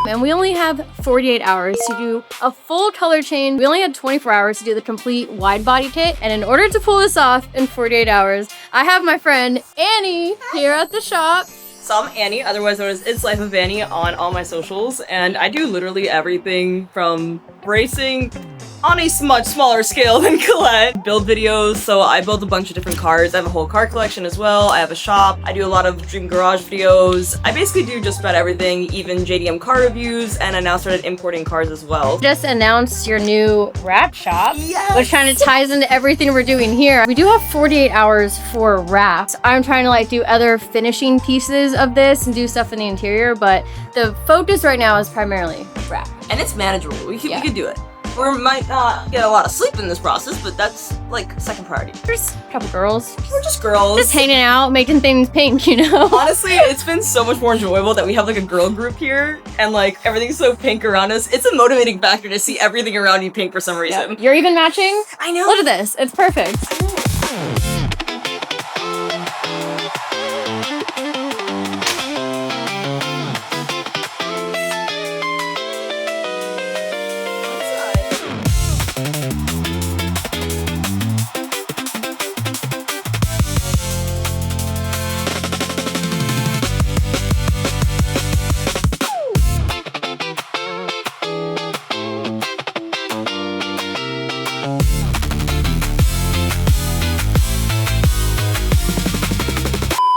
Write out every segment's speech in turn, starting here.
and we only have 48 hours to do a full color change. We only had 24 hours to do the complete wide body kit, and in order to pull this off in 48 hours, I have my friend Annie here at the shop. So I'm Annie, otherwise known as It's Life of Annie on all my socials, and I do literally everything from racing on a much smaller scale than Collete. Build videos, so I built a bunch of different cars. I have a whole car collection as well. I have a shop. I do a lot of dream garage videos. I basically do just about everything, even JDM car reviews, and I now started importing cars as well. Just announced your new wrap shop, yes! Which kind of ties into everything we're doing here. We do have 48 hours for wraps. I'm trying to like do other finishing pieces of this and do stuff in the interior, but the focus right now is primarily wrap. And it's manageable. We can do it. We might not get a lot of sleep in this process, but that's like second priority. There's a couple girls. We're just girls. Just hanging out, making things pink, you know? Honestly, it's been so much more enjoyable that we have like a girl group here and like everything's so pink around us. It's a motivating factor to see everything around you pink for some reason. Yep. You're even matching? I know. Look at this. It's perfect.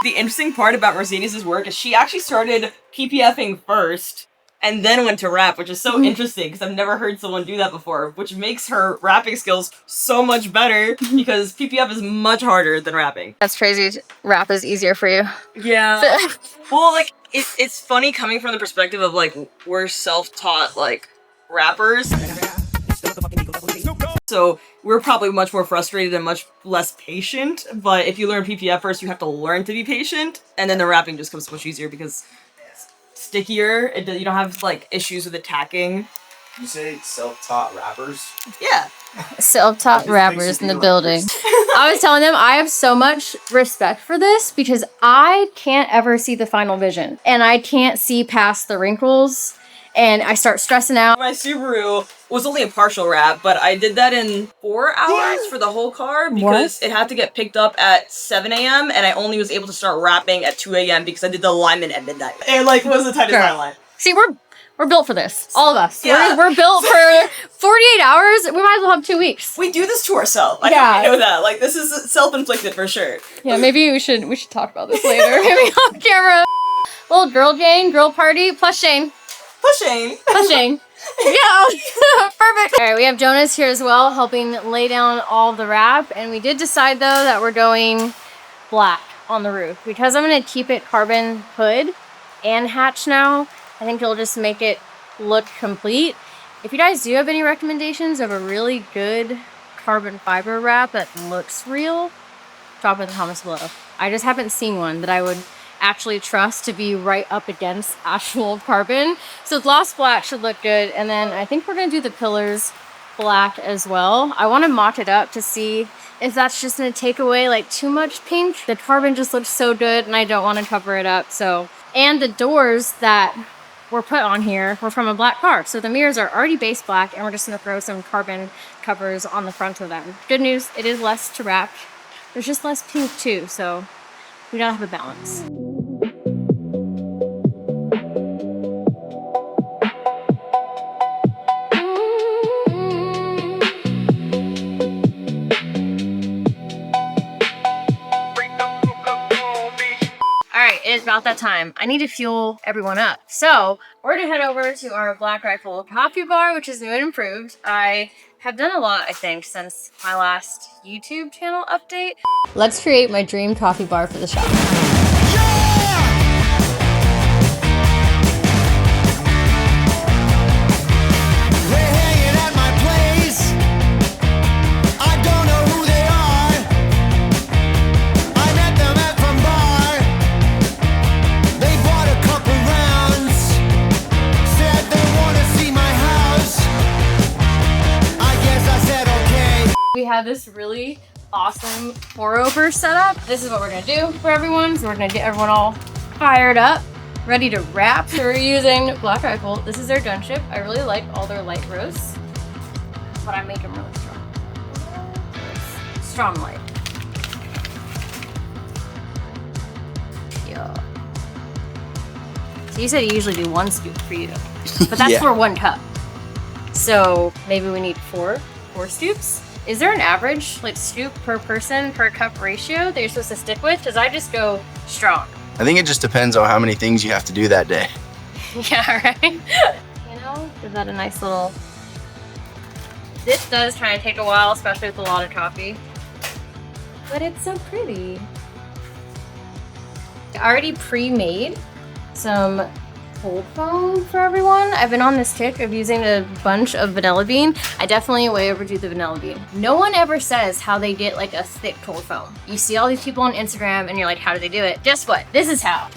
The interesting part about Mercedes' work is she actually started PPFing first and then went to rap, which is so interesting because I've never heard someone do that before, which makes her rapping skills so much better because PPF is much harder than rapping. That's crazy. Rap is easier for you. Yeah. Well, like, it's funny coming from the perspective of, like, we're self-taught, like, rappers. So we're probably much more frustrated and much less patient, but if you learn PPF first, you have to learn to be patient, and then the rapping just comes much easier because it's stickier, you don't have, like, issues with attacking. You say self-taught rappers? Yeah. Self-taught rappers in the building. I was telling them I have so much respect for this because I can't ever see the final vision, and I can't see past the wrinkles, and I start stressing out. My Subaru was only a partial wrap, but I did that in 4 hours for the whole car because it had to get picked up at 7 a.m. and I only was able to start wrapping at 2 a.m. because I did the alignment at midnight. And like, was the tightest timeline. See, we're built for this. All of us. Yeah. We're built for 48 hours. We might as well have 2 weeks. We do this to ourselves. I know that. Like, this is self-inflicted for sure. Yeah, maybe we should talk about this later. Maybe off camera. Little girl Jane, girl party, plus Shane. Pushing. Pushing. Yeah, perfect. All right, we have Jonas here as well, helping lay down all the wrap. And we did decide, though, that we're going black on the roof. Because I'm going to keep it carbon hood and hatch now, I think it'll just make it look complete. If you guys do have any recommendations of a really good carbon fiber wrap that looks real, drop it in the comments below. I just haven't seen one that I would actually trust to be right up against actual carbon. So gloss black should look good. And then I think we're gonna do the pillars black as well. I wanna mock it up to see if that's just gonna take away like too much pink. The carbon just looks so good and I don't wanna cover it up. So, and the doors that were put on here were from a black car. So the mirrors are already base black and we're just gonna throw some carbon covers on the front of them. Good news, it is less to wrap. There's just less pink too, so we gotta have a balance. It is about that time. I need to fuel everyone up. So we're gonna head over to our Black Rifle coffee bar, which is new and improved. I have done a lot, I think, since my last YouTube channel update. Let's create my dream coffee bar for the shop. We have this really awesome pour-over setup. This is what we're gonna do for everyone. So we're gonna get everyone all fired up ready to wrap. So we're using Black Rifle. This is their gunship. I really like all their light roasts, but I make them really strong. Strong light. Yeah. So you said you usually do 1 scoop for you, but that's for 1 cup. So maybe we need 4 scoops. Is there an average like scoop per person per cup ratio that you're supposed to stick with? Because I just go strong. I think it just depends on how many things you have to do that day. Yeah, right? You know, is that a nice little... This does try to take a while, especially with a lot of coffee. But it's so pretty. I already pre-made some cold foam for everyone. I've been on this kick of using a bunch of vanilla bean. I definitely way overdo the vanilla bean. No one ever says how they get like a thick cold foam. You see all these people on Instagram and you're like, how do they do it? Guess what? This is how.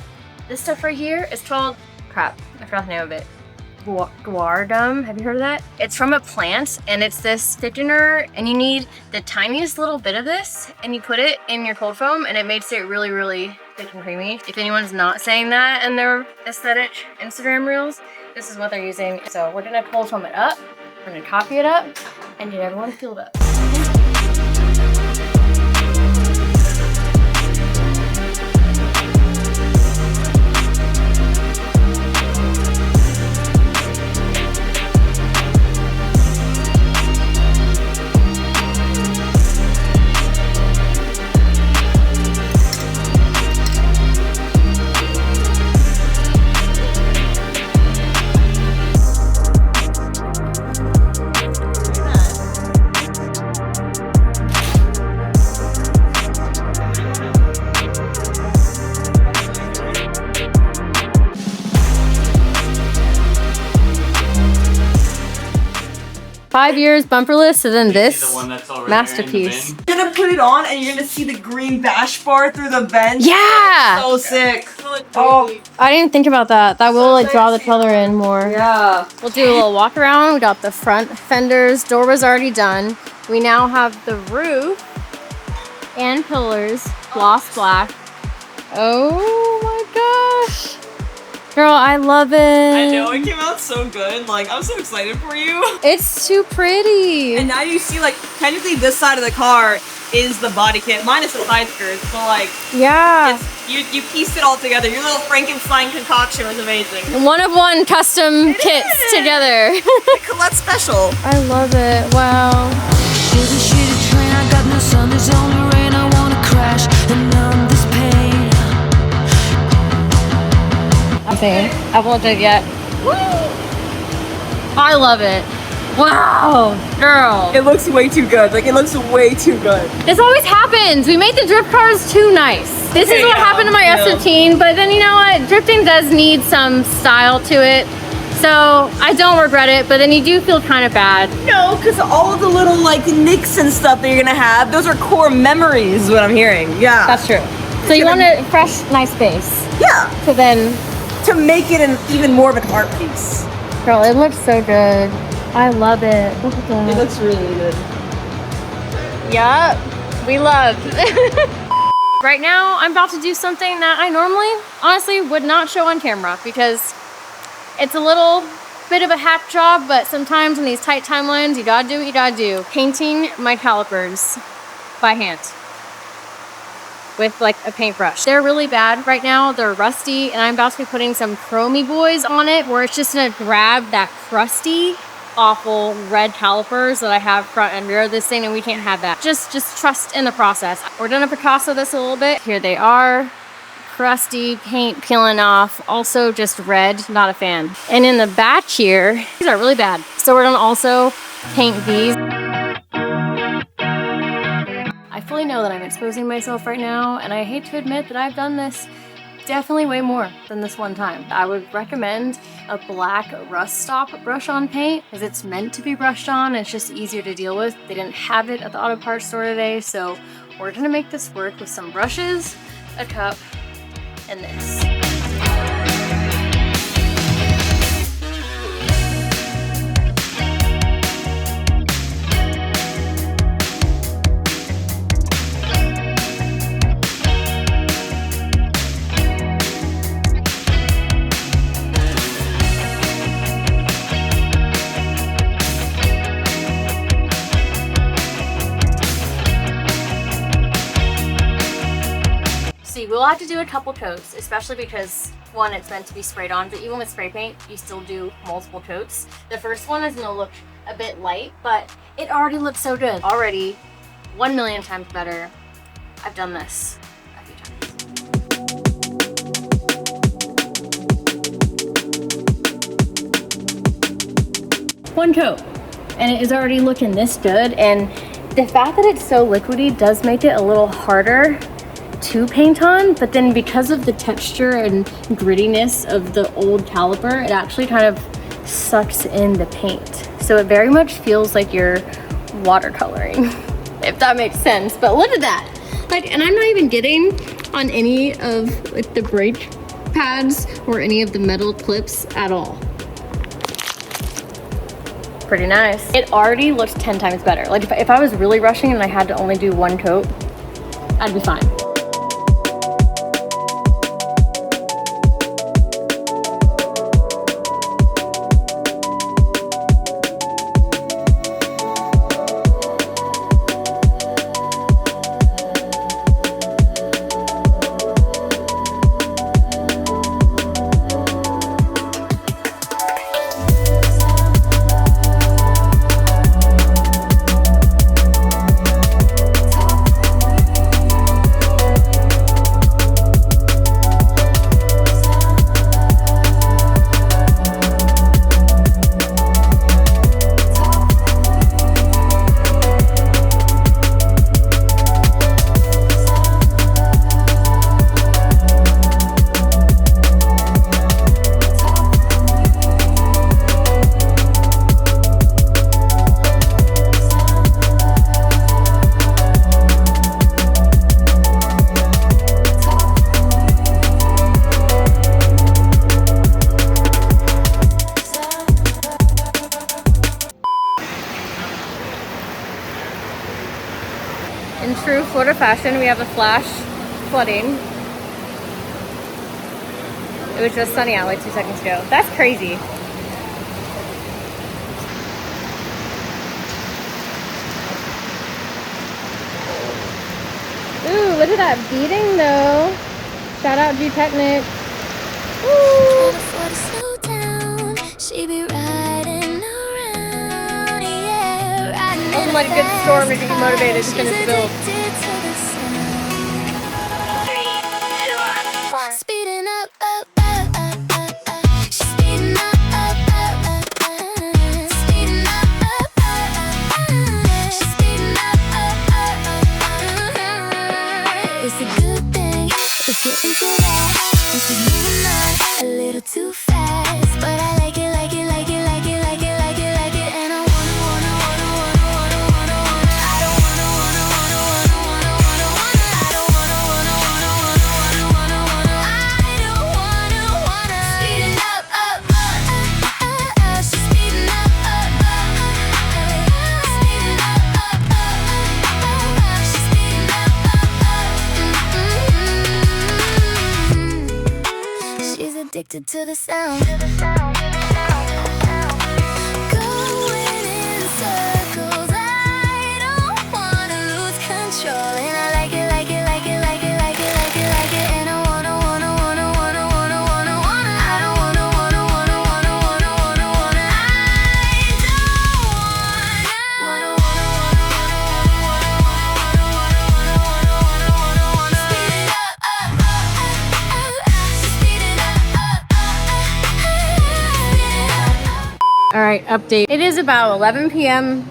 This stuff right here is called, crap, I forgot the name of it. Guardum, have you heard of that? It's from a plant and it's this thickener and you need the tiniest little bit of this and you put it in your cold foam and it makes it really, really thick and creamy. If anyone's not saying that in their aesthetic Instagram reels, this is what they're using. So we're gonna cold foam it up, we're gonna coffee it up, and get everyone filled up. 5 years bumperless, and then this masterpiece. You're gonna put it on and you're gonna see the green bash bar through the vent. Yeah! So sick. Oh, I didn't think about that. That will like draw the color in more. Yeah. We'll do a little walk around. We got the front fenders. Door was already done. We now have the roof and pillars gloss black. Oh my gosh. Girl, I love it. I know, it came out so good. Like, I'm so excited for you. It's too pretty. And now you see, like, technically this side of the car is the body kit, minus the side skirts, but like, yeah. You pieced it all together. Your little Frankenstein concoction was amazing. One of one custom kits together. The Collete special. I love it. Wow. Shitty train, I got no sun, there's only rain, I wanna crash and numb this pain. I haven't looked at it yet. Woo! I love it. Wow, girl. It looks way too good. Like, it looks way too good. This always happens. We made the drift cars too nice. This is what happened to my S15, but then you know what? Drifting does need some style to it. So I don't regret it, but then you do feel kind of bad. No, because all of the little, like, nicks and stuff that you're gonna have, those are core memories, is what I'm hearing. Yeah. That's true. So you want a fresh, nice base. Yeah. So then... To make it an even more of an art piece. Girl, it looks so good. I love it. Look at that. It looks really good. Yup, we love. Right now, I'm about to do something that I normally, honestly, would not show on camera because it's a little bit of a hack job, but sometimes in these tight timelines, you gotta do what you gotta do. Painting my calipers by hand with like a paintbrush. They're really bad right now. They're rusty, and I'm about to be putting some Chromie Boys on it where it's just gonna grab that crusty, awful red calipers that I have front and rear of this thing, and we can't have that. Just trust in the process. We're gonna Picasso this a little bit. Here they are. Crusty, paint peeling off. Also just red, not a fan. And in the back here, these are really bad. So we're gonna also paint these. I fully know that I'm exposing myself right now, and I hate to admit that I've done this definitely way more than this one time. I would recommend a black rust stop brush on paint because it's meant to be brushed on. It's just easier to deal with. They didn't have it at the auto parts store today, so we're gonna make this work with some brushes, a cup, and this. will have to do a couple coats, especially because one, it's meant to be sprayed on, but even with spray paint, you still do multiple coats. The first one is gonna look a bit light, but it already looks so good. Already 1,000,000 times better. I've done this a few times. One coat, and it is already looking this good, and the fact that it's so liquidy does make it a little harder to paint on, but then because of the texture and grittiness of the old caliper, it actually kind of sucks in the paint. So it very much feels like you're watercoloring, if that makes sense. But look at that. Like, and I'm not even getting on any of like the brake pads or any of the metal clips at all. Pretty nice. It already looks 10 times better. Like if I was really rushing and I had to only do one coat, I'd be fine. In true Florida fashion, we have a flash flooding. It was just sunny out like 2 seconds ago. That's crazy. Ooh, look at that beating though. Shout out G-Technic. Nothing like a good storm to get you motivated to finish the build. Speeding up, it's a good thing if you're into that. And she's moving on a little too fast, but I like it, like it, like it, like it, like it, like it, like it. And I wanna, I don't wanna, I don't wanna. Speeding up, she's speeding up, speeding up, she's speeding up. She's addicted to the sound. Going in circles, I don't wanna lose control. And I like it, like it, like it, like it, like it, like it, like it. And I wanna, I don't wanna, I don't wanna. Speed it up, speed it up. All right, update. It is about 11 p.m.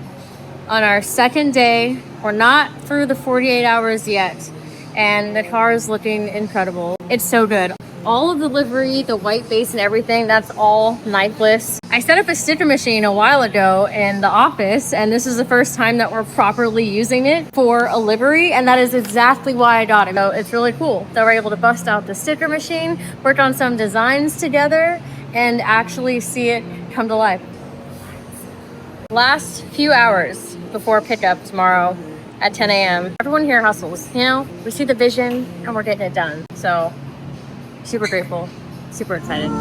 on our second day. We're not through the 48 hours yet, and the car is looking incredible. It's so good. All of the livery, the white base and everything, that's all knifeless. I set up a sticker machine a while ago in the office, and this is the first time that we're properly using it for a livery, and that is exactly why I got it. So it's really cool that we're able to bust out the sticker machine, work on some designs together, and actually see it come to life. Last few hours before pickup tomorrow at 10 a.m. Everyone here hustles, you know? We see the vision and we're getting it done. So super grateful, super excited.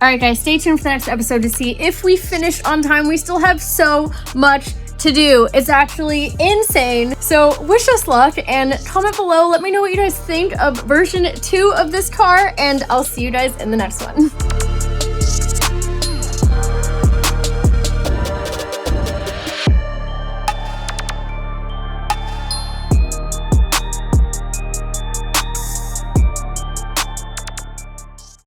All right, guys, stay tuned for the next episode to see if we finish on time. We still have so much to do. It's actually insane. So wish us luck and comment below. Let me know what you guys think of version 2 of this car, and I'll see you guys in the next one.